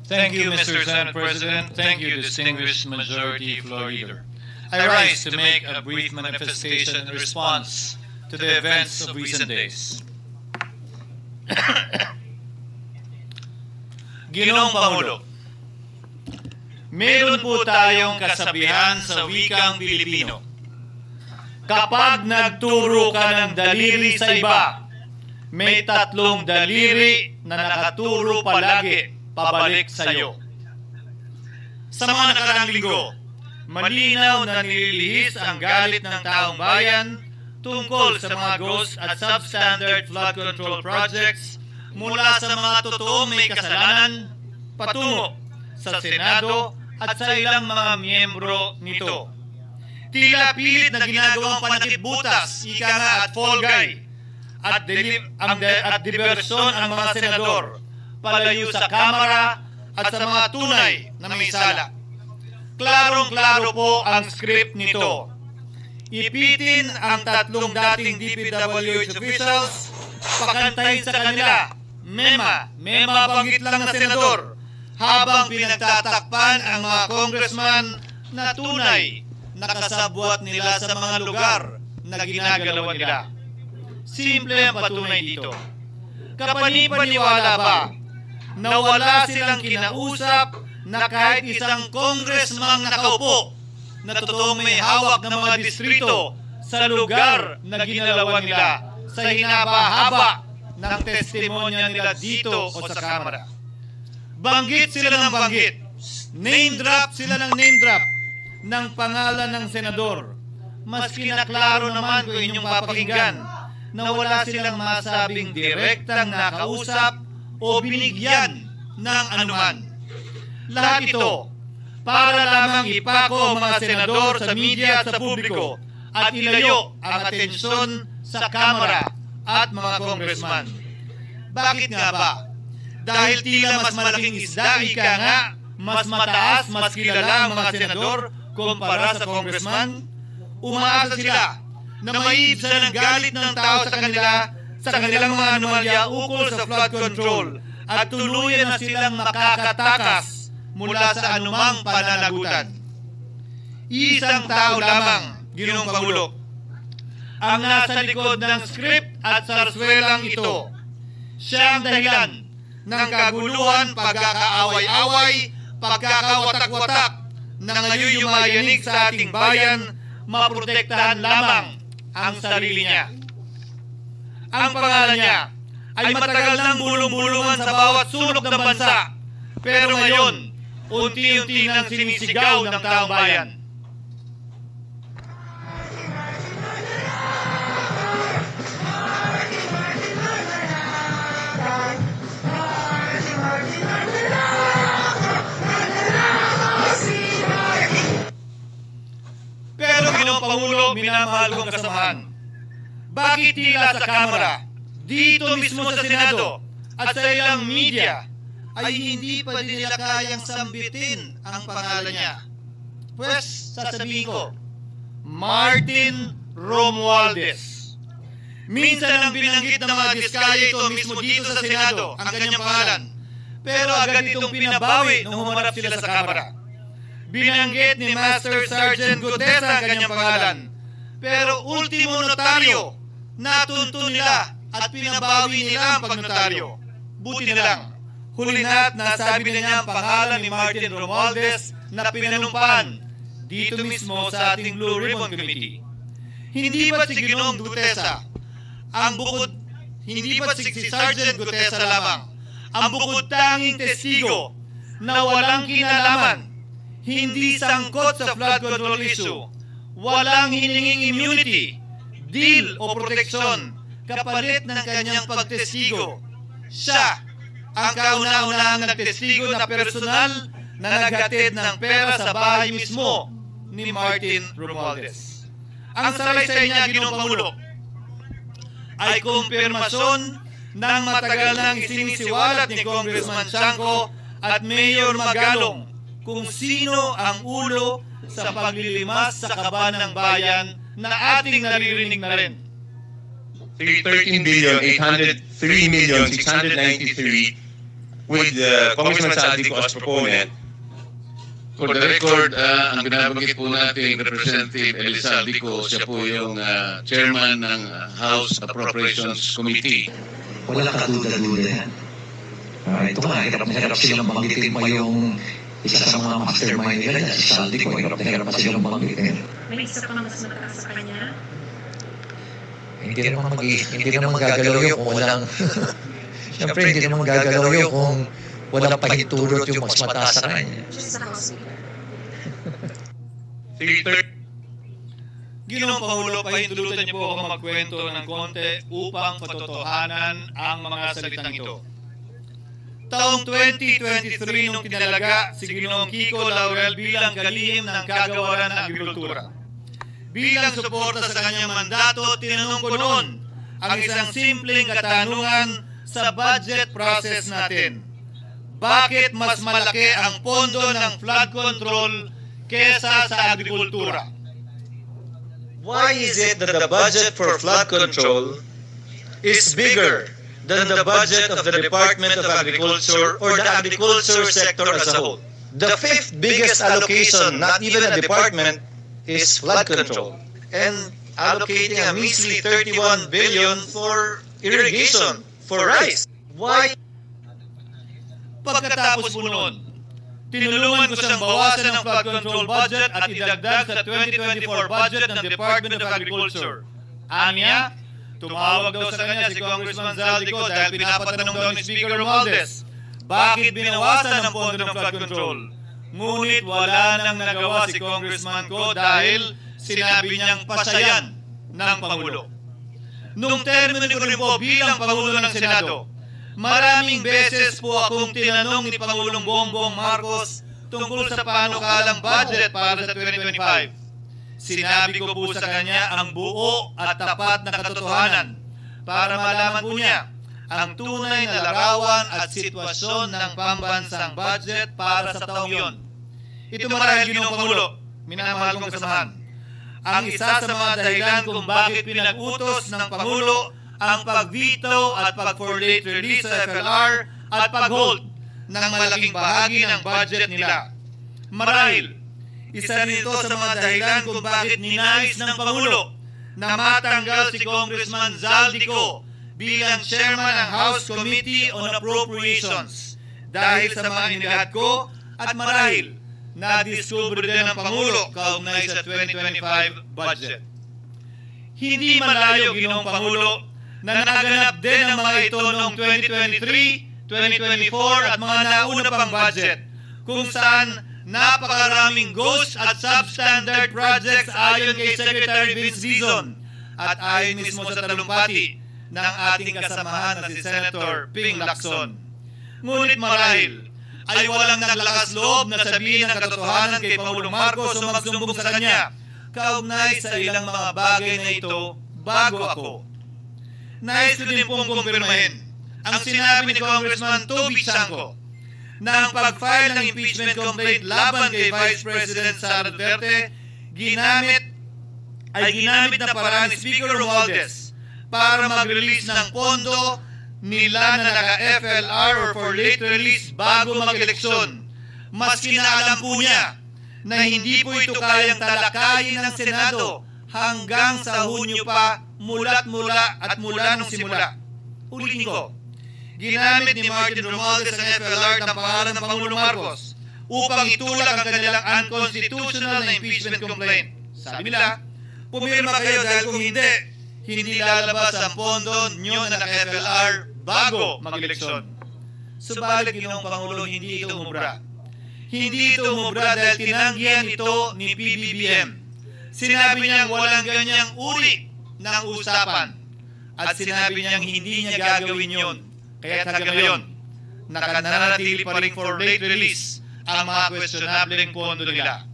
Thank you, Mr. Senate President. Thank you, distinguished Majority Floor Leader. I rise to make a brief manifestation in response to the events of recent days. Ginoong Pangulo, meron po tayong kasabihan sa wikang Pilipino. Kapag nagturo ka ng daliri sa iba, may tatlong daliri na nakaturo palagi pabalik sa iyo. Sa mga nakaraang linggo, malinaw na nililihis ang galit ng taong bayan tungkol sa mga ghost at substandard flood control projects mula sa mga totoong may kasalanan patungo sa Senado at sa ilang mga miyembro nito. Tila pilit na ginagawang panakitbutas, ika nga at fall guy, at diversyon ang mga senador palayo sa Kamara at sa mga tunay na may sala. Klarong-klaro po ang script nito. Ipitin ang tatlong dating DPWH officials, pakantayin sa kanila, mema banggit lang na senador, habang pinagtatakpan ang mga congressman na tunay na kasabwat nila sa mga lugar na ginagalawan nila. Simple ang patunay dito. Kapanipaniwala ba na wala silang kinausap na kahit isang congressman nakaupo na totoong may hawak ng mga distrito sa lugar na ginalawan nila sa hinaba-haba ng testimonya nila dito o sa Kamara? Banggit sila ng banggit, name drop sila ng name drop ng pangalan ng senador. Mas kinaklaro naman kung inyong papakinggan na wala silang masabing direktang nakausap o binigyan ng anuman. Lahat ito para lamang ipako ang mga senador sa media at sa publiko at ilayo ang atensyon sa Kamara at mga congressman. Bakit nga ba? Dahil tila mas malaking isda, ika nga, mas mataas, mas kilala ang mga senador kumpara sa congressman? Umaasa sila na maiibsan ang galit ng tao sa kanilang mga anomalya ukol sa flood control at tuluyan na silang makakatakas mula sa anumang pananagutan. Isang tao lamang, Ginoong Pangulo, ang nasa likod ng script at sarswelang ito. Siya ang dahilan ng kaguluhan, pagkakaaway-away, pagkakawatak-watak na ngayon yumayanig sa ating bayan, maprotektahan lamang ang sarili niya. Ang pangalan niya ay matagal nang bulong-bulungan sa bawat sulok ng bansa, pero ngayon, unti-unti nang sinisigaw ng taong bayan. Pero Ginoong Pangulo, minamahal kong kasamahan, bakit tila sa Kamara, dito mismo sa Senado, at sa ilang media, ay hindi pa nila kayang sambitin ang pangalan niya? Pues, sasabihin ko, Martin Romualdez. Minsan ang binanggit ng mga diskaya ito mismo dito sa Senado, ang kanyang pangalan. Pero agad itong pinabawi nung humarap sila sa Kamara. Binanggit ni Master Sergeant Gutesa ang kanyang pangalan. Pero ultimo notaryo, natuntun nila at pinabawi nila ang pagnotaryo. Buti na lang, huli na't nasabi na niya ang pangalan ni Martin Romualdez na pinanumpaan dito mismo sa ating Blue Ribbon Committee. Hindi ba't si Ginoong Gutesa hindi ba't si Sergeant Gutesa lamang ang bukod tanging testigo na walang kinalaman, hindi sangkot sa flood control issue, walang hininging immunity, deal o proteksyon kapalit ng kanyang pagtestigo? Siya ang kauna-unahang nagtestigo na personal na naghatid ng pera sa bahay mismo ni Martin Romualdez. Ang salaysay niya, Ginoong Pangulo, ay kumpirmasyon ng matagal nang isinisiwalat ni Congressman Chanco at Mayor Magalong kung sino ang ulo sa paglilimas sa kaban ng bayan na ating naririnig na rin. 13,803,693 with Congressman Saldico as proponent. For the record, ang binabanggit po natin, Representative Eli Saldico, siya po yung chairman ng House Appropriations Committee. Wala kaduda-duda yan. Ito nga, hirap na hirap silang banggitin pa yung isa sa mga mastermind nila yan, si Saldico, hirap na hirap pa silang banggitin. May isa pa mas mataas sa kanya? Hindi naman gagalaw yun kung walang... Siyempre, hindi naman gagalaw yun kung walang pahintulot yung mas mataas sa kanya. Just sa House. Ginoong Pangulo, pahintulutan niyo po ako magkwento ng konti upang patotohanan ang mga salitang ito. Taong 2023 nung tinalaga si Ginoong Kiko Laurel bilang kalihim ng kagawaran ng agrikultura. Bilang suporta sa kanyang mandato, tinanong ko noon ang isang simpleng katanungan sa budget process natin. Bakit mas malaki ang pondo ng flood control kesa sa agrikultura? Why is it that the budget for flood control is bigger than the budget of the Department of Agriculture or the agriculture sector as a whole? The fifth biggest allocation, not even a department, is flood control. And allocating a measly 31 billion for irrigation, for rice. Why? Pagkatapos po noon, tinulungan ko siyang bawasan ang flood control budget at idagdag sa 2024 budget ng Department of Agriculture. Aniya, tumawag daw sa kanya si Congressman Zaldico dahil pinapatanong daw ni Speaker Romualdez, bakit binawasan ang pondo ng flood control? Ngunit wala nang nagawa si Congressman ko dahil sinabi niyang pasayan ng Pangulo. Nung termino ko rin po bilang Pangulo ng Senado, maraming beses po akong tinanong ni Pangulong Bongbong Marcos tungkol sa panukalang budget para sa 2025. Sinabi ko po sa kanya ang buo at tapat na katotohanan para malaman po niya ang tunay na larawan at sitwasyon ng pambansang budget para sa taong yon. Ito marahil Ginoong Pangulo, minamahal kong kasamahan. Ang isa sa mga dahilan kung bakit pinag-utos ng Pangulo ang pag-veto at pag-for late release sa FLR at pag-hold ng malaking bahagi ng budget nila. Marahil, isa rin ito sa mga dahilan kung bakit ninais ng Pangulo na matanggal si Congressman Zaldico bilang chairman ng House Committee on Appropriations dahil sa mga inilahad ko at marahil na-discover din ng Pangulo kaugnay sa 2025 budget. Hindi malayo, Ginoong Pangulo, na naganap din ang mga ito noong 2023, 2024 at mga nauna pang budget kung saan napakaraming ghost at substandard projects ayon kay Secretary Vince Dizon at ayon mismo sa talumpati ng ating kasamahan na si Senator Ping Lacson. Ngunit marahil ay walang naglakas loob na sabihin ang katotohanan kay Pangulong Marcos o magsumbong sa kanya kaugnay sa ilang mga bagay na ito bago ako. Nais ko din pong kumpirmahin ang sinabi ni Congressman Toby Chanco na ang pag-file ng impeachment complaint laban kay Vice President Sara Duterte ginamit na paraan ni Speaker Romualdez para mag-release ng pondo nila na naka-FLR or for late release bago mag-eleksyon. Maski na alam po niya na hindi po ito kayang talakayin ng Senado hanggang sa Hunyo pa mula nung simula. Ulitin ko, ginamit ni Martin Romualdez ang FLR ng pangalan ng Pangulong Marcos upang itulak ang kanilang unconstitutional na impeachment complaint. Sabi nila, pumirma kayo dahil kung hindi lalabas ang pondo nyo na naka-FLR bago mag-eleksyon. Subalit, Ginoong Pangulo, hindi ito umubra. Hindi ito umubra dahil tinanggihan ito ni PBBM. Sinabi niyang walang ganyang uri ng usapan at sinabi niyang hindi niya gagawin yun. Kaya hanggang ngayon, nakananatili pa rin for late release ang mga questionableng pondo nila.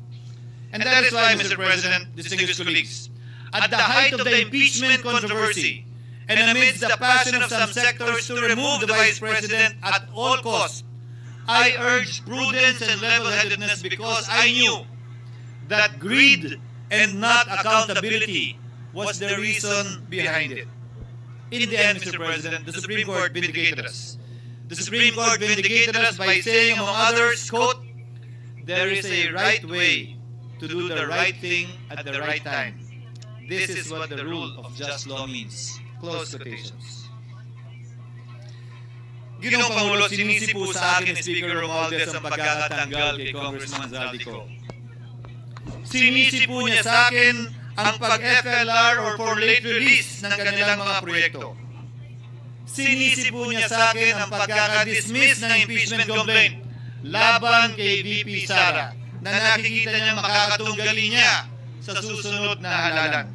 And that is why, Mr. President, distinguished colleagues, at the height of the impeachment controversy and amidst the passion of some sectors to remove the Vice President at all costs, I urged prudence and level-headedness because I knew that greed and not accountability was the reason behind it. In the end, Mr. President, the Supreme Court vindicated us. the Supreme Court vindicated us by saying, among others, quote, "There is a right way to do the right thing at the right time. This is what the rule of just law means." Close quotations. Ginoong Pangulo, sinisi po sa akin ni Speaker Romualdez ang pagkakatanggal kay Congressman Zaldico. Sinisi po niya sa akin ang pag-FLR or for late release ng kanilang mga proyekto. Sinisi po niya sa akin ang pagkakadismiss ng impeachment complaint laban kay VP Sara na nakikita niya makakatunggali niya sa susunod na halalan.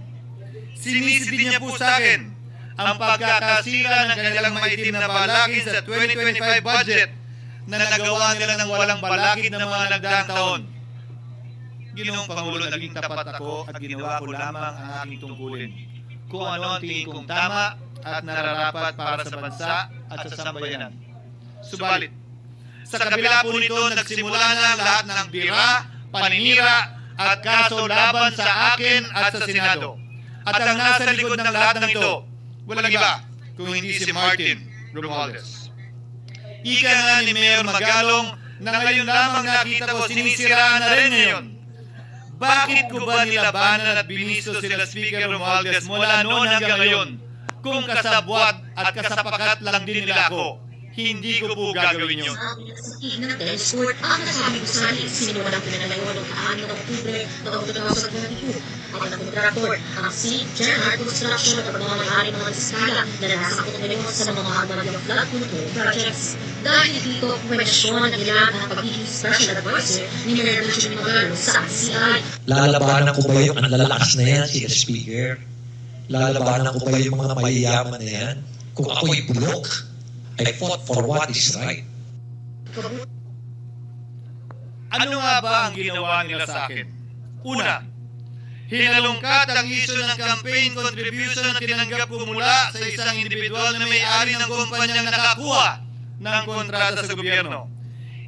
Sinisi din niya po sa akin ang pagkakasira ng kanilang maitim na balakid sa 2025 budget na nagawa nila ng walang balakid na mga nagdaang taon. Ginoong Pangulo, naging tapat ako at ginawa ko lamang ang aking tungkulin. Kung ano ang tingin kong tama at nararapat para sa bansa at sa sambayanan. Subalit, sa kabila po nito, nagsimula na lahat ng bira, paninira at kaso laban sa akin at sa Senado. At ang nasa likod ng lahat ng ito, walang iba kung hindi si Martin Romualdez. Ika nga ni Mayor Magalong na ngayon lamang nakita ko sinisiraan na rin ngayon. Bakit ko ba nilabanan at binisto sila Speaker Romualdez mula noon hanggang ngayon kung kasabwat at kasapakat lang din nila ako? Hindi ko po gagawin yun. Sa ng tennis court, ang nasabi ko sa akin, sinimula ng pinanalayon ng 6 ng Oktubre noong 2022. Ang kontraktor, ang si Gerhard Construction at ang mga may-ari ng mga diskala na nasakot ngayon sa mga hagmag flood control projects. Dahil dito, kwestiyon ang ilang ang pagiging special advisor ni Mayor Benjamin Magalo sa ICI. Lalabanan ko ba yung ang lalakas na yan, si Speaker? Lalabanan ko ba yung mga mayayaman na yan? Kung ako'y bulok, I fought for what is right. Ano nga ba ang ginawa nila sa akin? Una, hinalungkat ang isyu ng campaign contribution na tinanggap ko mula sa isang individual na may-ari ng kumpanyang nakakuha ng kontrata sa gobyerno.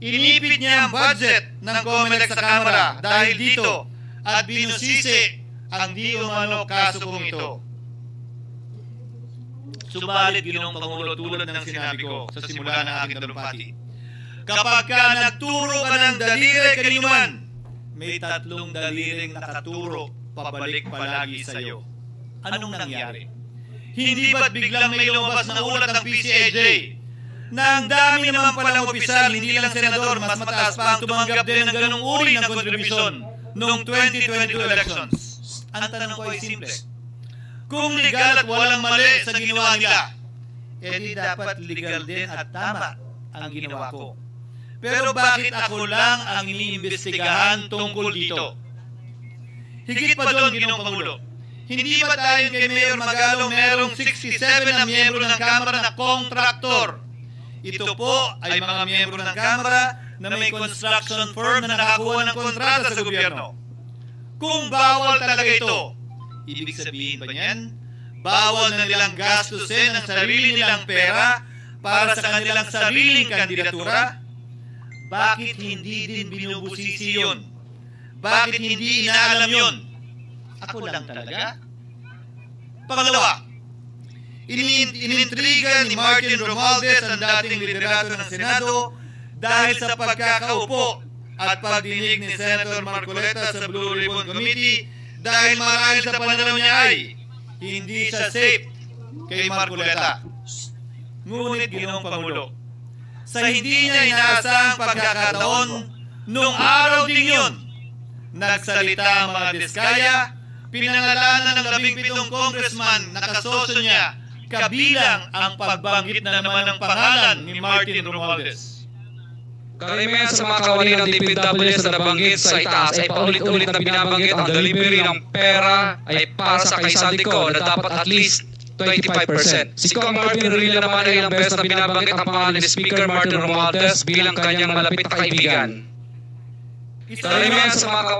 Inipit niya ang budget ng COMELEC sa Kamara dahil dito at binusisi ang di umano kaso kong ito. Subalit, Ginoong Pangulo, tulad ng sinabi ko sa simula ng aking talumpati, kapag ka nagturo ka ng daliri kaniman, may 3 daliring nakaturo pabalik palagi sa iyo. Anong nangyari? Hindi ba't biglang may lumabas na ulat ng PCAJ na ang dami naman palang opisyal, hindi lang senador, mas mataas pa ang tumanggap din ng ganung uri ng kontribusyon noong 2022 elections? Ang tanong ko ay simple. Kung legal at walang mali sa ginawa nila, edi dapat legal din at tama ang ginawa ko. Pero bakit ako lang ang iniimbestigahan tungkol dito? Higit pa doon, Ginoong Pangulo, hindi ba tayo kay Mayor Magalong merong 67 na miyembro ng Kamara na kontraktor? Ito po ay mga miyembro ng Kamara na may construction firm na nakakuha ng kontrata sa gobyerno. Kung bawal talaga ito, ibig sabihin ba niyan, bawal na nilang gastusin ang sarili nilang pera para sa kanilang sariling kandidatura? Bakit hindi din binubusisi yun? Bakit hindi inaalam yun? Ako lang talaga? Pangalawa, inintriga ni Martin Romualdez ang dating liderato ng Senado dahil sa pagkakaupo at pagdinig ni Senator Marcoleta sa Blue Ribbon Committee dahil marahil sa pananaw niya ay hindi siya safe kay Marcoleta. Ngunit, Ginoong Pangulo, sa hindi niya inaasahang pagkakataon, noong araw din yun, nagsalita ang mga diskaya, pinangalanan ng 17 congressman na kasosyo niya, kabilang ang pagbanggit na naman ng pangalan ni Martin Romualdez. Karamihan sa mga kawani ng DPWS na nabanggit sa itaas ay paulit-ulit na binabanggit ang delivery ng pera ay para sa kay Zaldico na dapat at least 25%. Si Kong Marvin Rilla naman ay ilang beses na binabanggit ang pangalan ni Speaker Martin Romualdez bilang kanyang malapit na kaibigan. Karamihan sa mga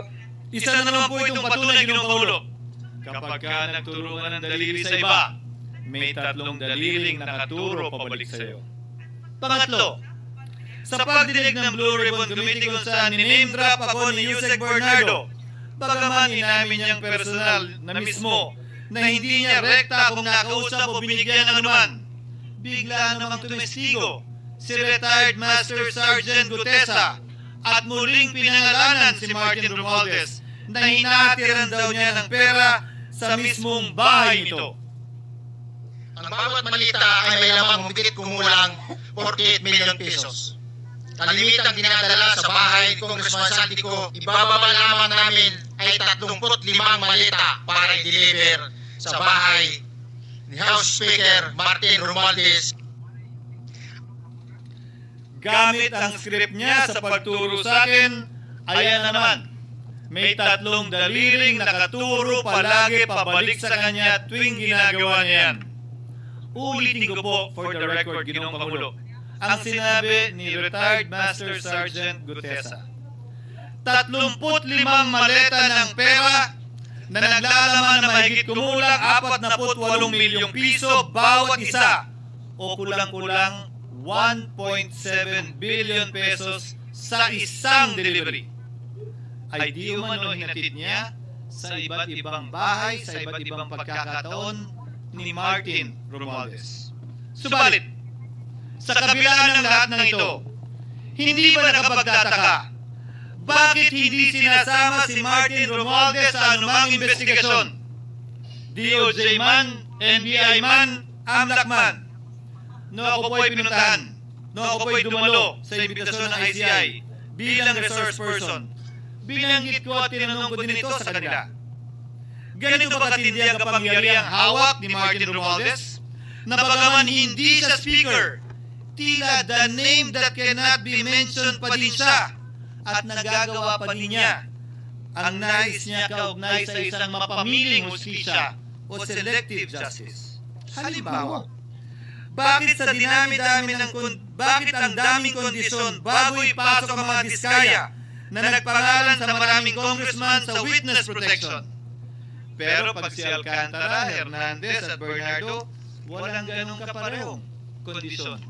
Isa na naman po itong patunay, Ginoong Pangulo. Kapag ka nagturungan ng daliri sa iba, may 3 daliring nakaturo pabalik sa iyo. Pangatlo, sa pagdinig ng Blue Ribbon Committee kung saan ni-name drop ako ni Yusek Bernardo, bagaman inamin niyang personal na mismo na hindi niya rekta kung nakausap o binigyan anuman, bigla namang tumestigo si retired Master Sergeant Gutesa at muling pinangalanan si Martin Romualdez na hinatiran daw niya ng pera sa mismong bahay nito. Ang bawat malita ay may lamang humigit kumulang 48 million pesos. Kalimitang dinadala sa bahay ni Congressman Saldico, ibababa lamang namin ay 35 malita para i-deliver sa bahay ni House Speaker Martin Romualdez. Gamit ang script niya sa pagturo sa akin, ayan naman, may 3 daliring nakaturo palagi pabalik sa kanya tuwing ginagawa niya yan. Ulitin ko po for the record, Ginoong Pangulo, ang sinabi ni retired Master Sergeant Gutesa. 35 maleta ng pera na naglalaman na mahigit kumulang 48 milyong piso bawat isa o kulang-kulang 1.7 billion pesos sa isang delivery. Ay di umano hinatid niya sa iba't ibang bahay, sa iba't ibang pagkakataon ni Martin Romualdez. Subalit, sa kabila ng lahat ng ito, hindi ba nakapagtataka bakit hindi sinasama si Martin Romualdez sa anumang investigasyon? DOJ man, NBI man, AMLAC man. No ako po'y pinuntahan, no ako po'y dumalo sa imbitasyon ng ICI bilang resource person. Binanggit ko at tinanong ko din ito sa kanila. Ganito ba katindi ang kapangyarihang hawak ni Martin Romualdez? Na bagaman hindi siya speaker, tila the name that cannot be mentioned pa din siya at nagagawa pa din niya ang nais niya kaugnay sa isang mapamiling hustisya o selective justice. Halimbawa, bakit ang daming kondisyon bago ipasok ang mga diskaya na nagpangalan sa maraming congressman sa witness protection? Pero pag si Alcantara, Hernandez at Bernardo, walang ganong kaparehong kondisyon.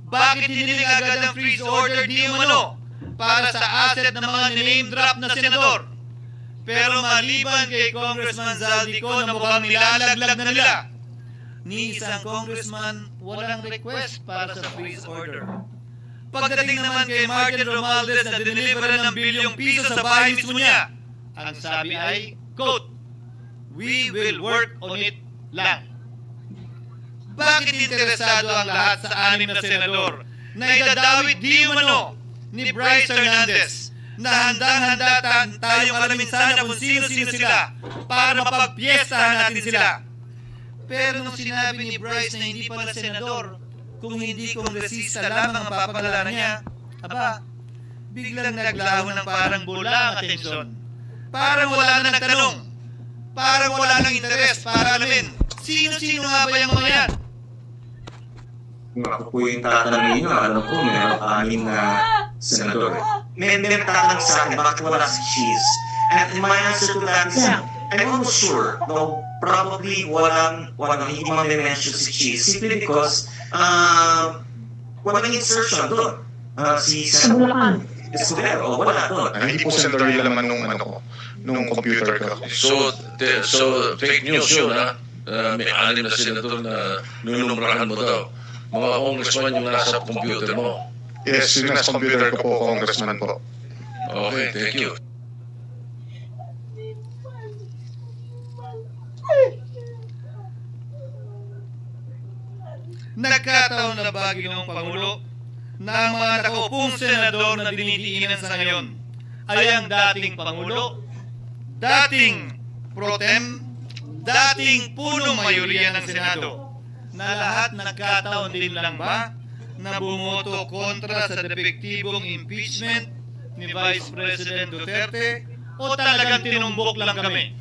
Bakit hiniling agad ang freeze order di umano para sa asset ng mga name drop na senador? Pero maliban kay Congressman Zaldico na mukhang nilalaglag na nila, ni isang congressman walang request para sa freeze order. Pagdating naman kay Martin Romualdez na dineliveran ng bilyong piso sa bahay mismo niya, ang sabi ay, quote, "We will work on it lang." Bakit interesado ang lahat sa 6 na senador na idadawit di umano ni Bryce Hernandez na handang-handa tayong alamin sana kung sino-sino sila para mapagpiestahan natin sila? Pero nung sinabi ni Bryce na hindi pala senador, kung hindi kongresista lamang ang papangalanan niya, aba, biglang naglaho ng parang bula ang atensyon. Parang wala na nagtanong. Parang wala nang interes para alamin. Sino-sino nga ba yung mga yan? Kung ako po yung tatanungin nyo, alam ko, meron 6 na senador. May tatanong sa akin, bakit wala si Cheese? And my answer to that is, I'm almost sure, no, probably hindi mo mention si Cheese simply because walang insertion doon. Si Senator Escudero, wala doon. Hindi po senador yung laman nung computer ko. So fake news yun, ha? May 6 na senador na nunumrahan mo daw. Mga congressman yung nasa computer mo. Yes, yung nasa computer ko po, congressman po. Okay, thank you. Nagkataon na ba, Ginoong Pangulo, na ang mga nakaupong senador na dinidiinan sa ngayon ay ang dating Pangulo, dating pro tem, dating punong mayoriya ng Senado, na lahat nagkataon din lang ba na bumoto kontra sa depektibong impeachment ni Vice President Duterte o talagang tinumbok lang kami?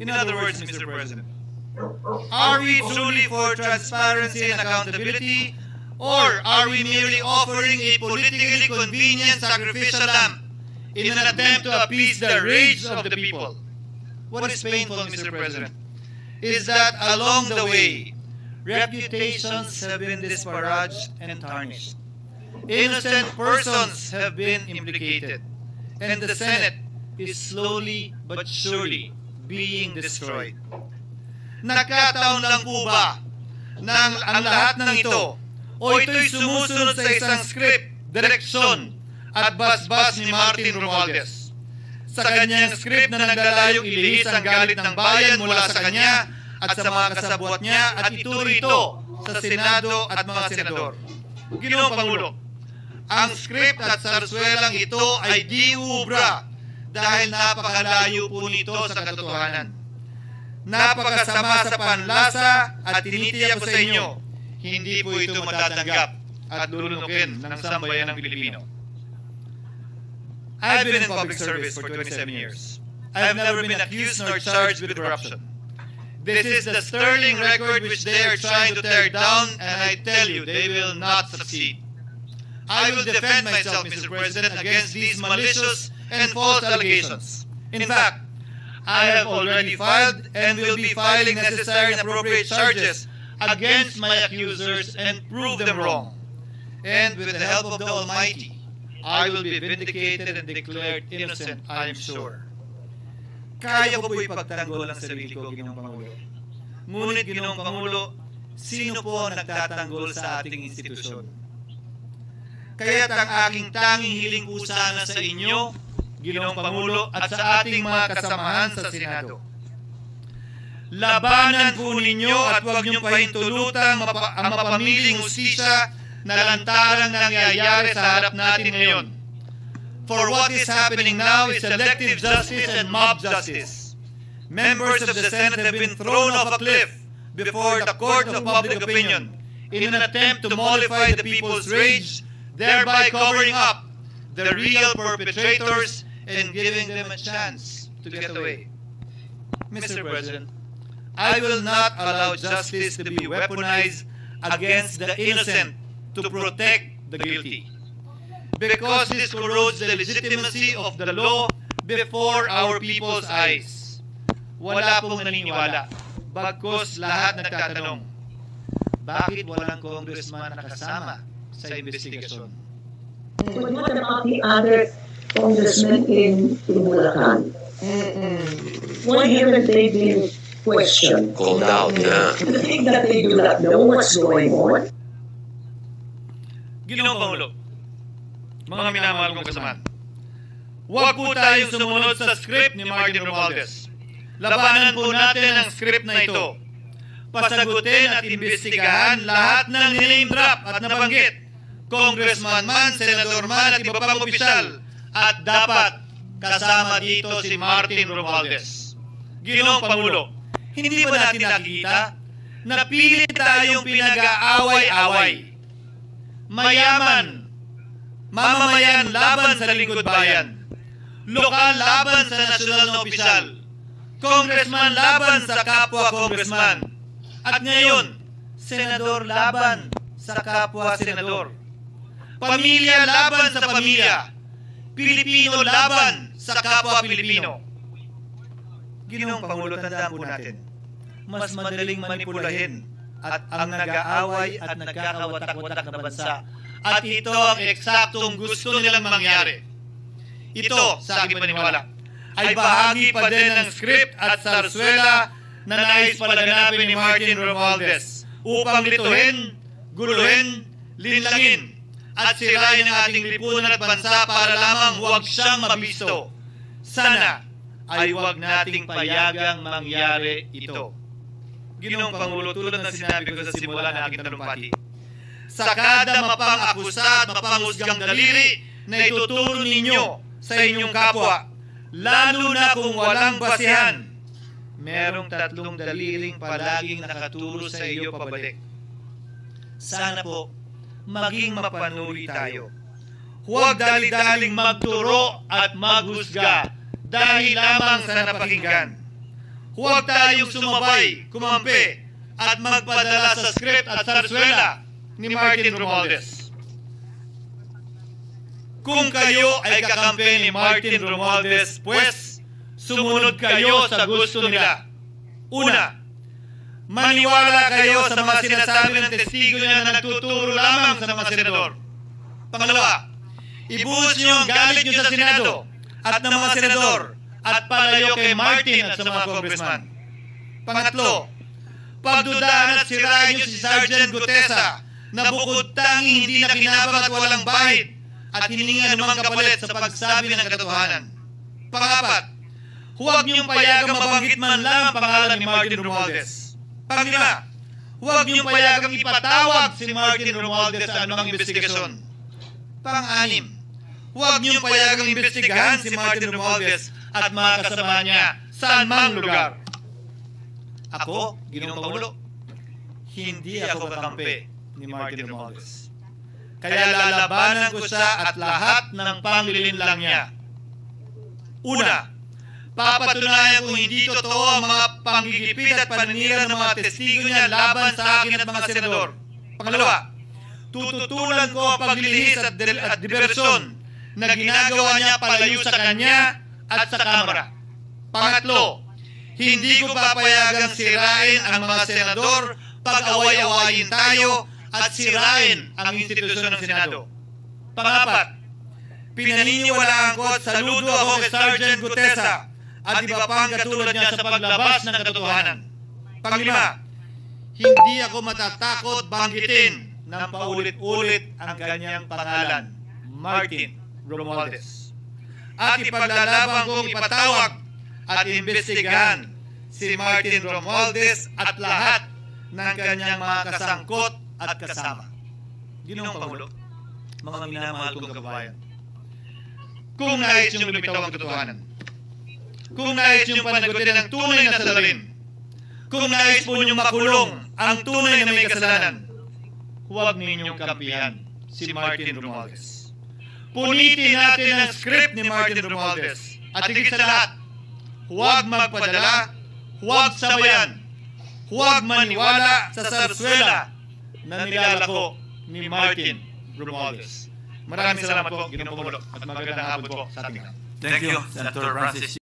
In other words, Mr. President, are we truly for transparency and accountability, or are we merely offering a politically convenient sacrificial lamb in an attempt to appease the rage of the people? What is painful, Mr. President, is that along the way, reputations have been disparaged and tarnished. Innocent persons have been implicated, and the Senate is slowly but surely being destroyed. Nagkataon lang po ba na ang lahat ng ito o ito'y sumusunod sa isang script, direksyon at basbas ni Martin Romualdez. Sa kanyang script na naglalayong ilihis ang galit ng bayan mula sa kanya at sa mga kasabwat niya at ituro ito sa Senado at mga senador. Ginoong Pangulo, ang script at sarswelang ito ay di ubra dahil napakalayo po nito sa katotohanan. Napakasama sa panlasa at tinitiyak ko sa inyo, hindi po ito matatanggap at lulunukin ng sambayan ng Pilipino. I've been in public service for 27 years. I've never been accused nor charged with corruption. This is the sterling record which they are trying to tear down, and I tell you, they will not succeed. I will defend myself, Mr. President, against these malicious and false allegations. In fact, I have already filed and will be filing necessary and appropriate charges against my accusers and prove them wrong. And with the help of the Almighty, I will be vindicated and declared innocent, I am sure. Kaya ko po ipagtanggol ang sarili ko, Ginoong Pangulo. Ngunit, Ginoong Pangulo, sino po ang nagtatanggol sa ating institusyon? Kaya't ang aking tanging hiling po sana sa inyo, Ginoong Pangulo, at sa ating mga kasamahan sa Senado. Labanan po ninyo at huwag niyong pahintulutang ang mapamiling hustisya na lantarang nangyayari sa harap natin ngayon. For what is happening now is selective justice and mob justice. Members of the Senate have been thrown off a cliff before the court of public opinion in an attempt to mollify the people's rage, thereby covering up the real perpetrators and giving them a chance to get away. Mr. President, I will not allow justice to be weaponized against the innocent to protect the guilty. Because this corrodes the legitimacy of the law before our people's eyes. Wala pong naniniwala, bagkus lahat nagtatanong, bakit walang congressman nakasama sa investigasyon? What about the other congressmen in Bulacan? Why haven't they been questioned? Called out, yeah. Do you think that they do not know what's going on? Ginoong Pangulo, mga minamahal kong kasamahan, huwag po tayong sumunod sa script ni Martin Romualdez. Labanan po natin ang script na ito. Pasagutin at imbestigahan lahat ng name drop at nabanggit, congressman man, senador man at iba pang opisyal, at dapat kasama dito si Martin Romualdez. Ginoong Pangulo, hindi ba natin nakikita na pilit tayong pinag-aaway-away? Mayaman, mamamayan laban sa lingkod bayan, lokal laban sa nasyonal na opisyal, congressman laban sa kapwa congressman, at ngayon, senador laban sa kapwa senador, pamilya laban sa pamilya, Pilipino laban sa kapwa Pilipino. Ginoong Pangulo, tandaan po natin, mas madaling manipulahin at ang nag-aaway at nagkakawatak-watak na bansa. At ito ang eksaktong gusto nilang mangyari. Ito, sa aking paniniwala, ay bahagi pa din ng script at sarswela na nais palaganapin ni Martin Romualdez upang lituhin, guluhin, linlangin at sirain ang ating lipunan at bansa para lamang huwag siyang mabisto. Sana ay huwag nating payagang mangyari ito. Ginoong Pangulo, tulad ng sinabi ko sa simula ng aking talumpati, sa kada mapang-akusa at mapanghusgang daliri na ituturo ninyo sa inyong kapwa, lalo na kung walang basihan, merong tatlong daliring palaging nakaturo sa iyo pabalik. Sana po, maging mapanuri tayo. Huwag dali-daling magturo at maghusga dahil lamang sa napakinggan. Huwag tayong sumabay, kumampi, at magpadala sa script at sarswela ni Martin Romualdez. Kung kayo ay kakampi ni Martin Romualdez, pues, sumunod kayo sa gusto nila. Una, maniwala kayo sa mga sinasabi ng testigo niya na nagtuturo lamang sa mga senador. Pangalawa, ibuhos niyo ang galit niyo sa Senado at ng mga senador at palayo kay Martin at sa mga congressman. Pangatlo, pagdudahan at sirain niyo si Sergeant Gutesa na bukod tangi hindi nakinabang at walang bahid at hininga anumang kapalit sa pagsabi ng katotohanan. Pangapat, huwag niyong payagang mabanggit man lang ang pangalan ni Martin Romualdez. Panglima, huwag niyong payagang ipatawag si Martin Romualdez sa anumang investigasyon. Pang-anim, huwag niyong payagang imbestigahan si Martin Romualdez at mga kasama niya saan mang lugar. Ako, Ginoong Pangulo, hindi ako kakampi ni Martin Romualdez. Kaya lalabanan ko siya at lahat ng panglilinlang niya. Una, papatunayan kung hindi totoo ang mga panggigipit at paninira ng mga testigo niya laban sa akin at mga senador. Pangalawa, tututulan ko ang paglilihis at diversyon na ginagawa niya palayo sa kanya at sa Kamara. Pangatlo, hindi ko papayagang sirain ang mga senador pag away-awayin tayo at sirain ang institusyon ng Senado. Pangapat, pinaniniwalaan ko at saludo ako kay Sergeant Gutesa at iba pang katulad niya sa paglabas ng katotohanan. Panglima, hindi ako matatakot banggitin ng paulit-ulit ang kanyang pangalan, Martin Romualdez. At ipaglalaban kong ipatawag at imbestigahan si Martin Romualdez at lahat ng kanyang mga kasangkot at kasama. Ginoong Pangulo, mga minamahal kong kababayan, kung nais niyong lumitaw ang katotohanan, kung nais niyong panagutin ang tunay na salarin, kung nais po niyong makulong ang tunay na may kasalanan, huwag ninyong kampihan si Martin Romualdez. Punitin natin ang script ni Martin Romualdez. At higit sa lahat, huwag magpadala, huwag sabayan, huwag maniwala sa sarswela na nilalako ni Martin Romualdez. Maraming salamat po, Ginoong Pangulo, at magandang hapon po sa ating lahat. Thank you, Senator Francis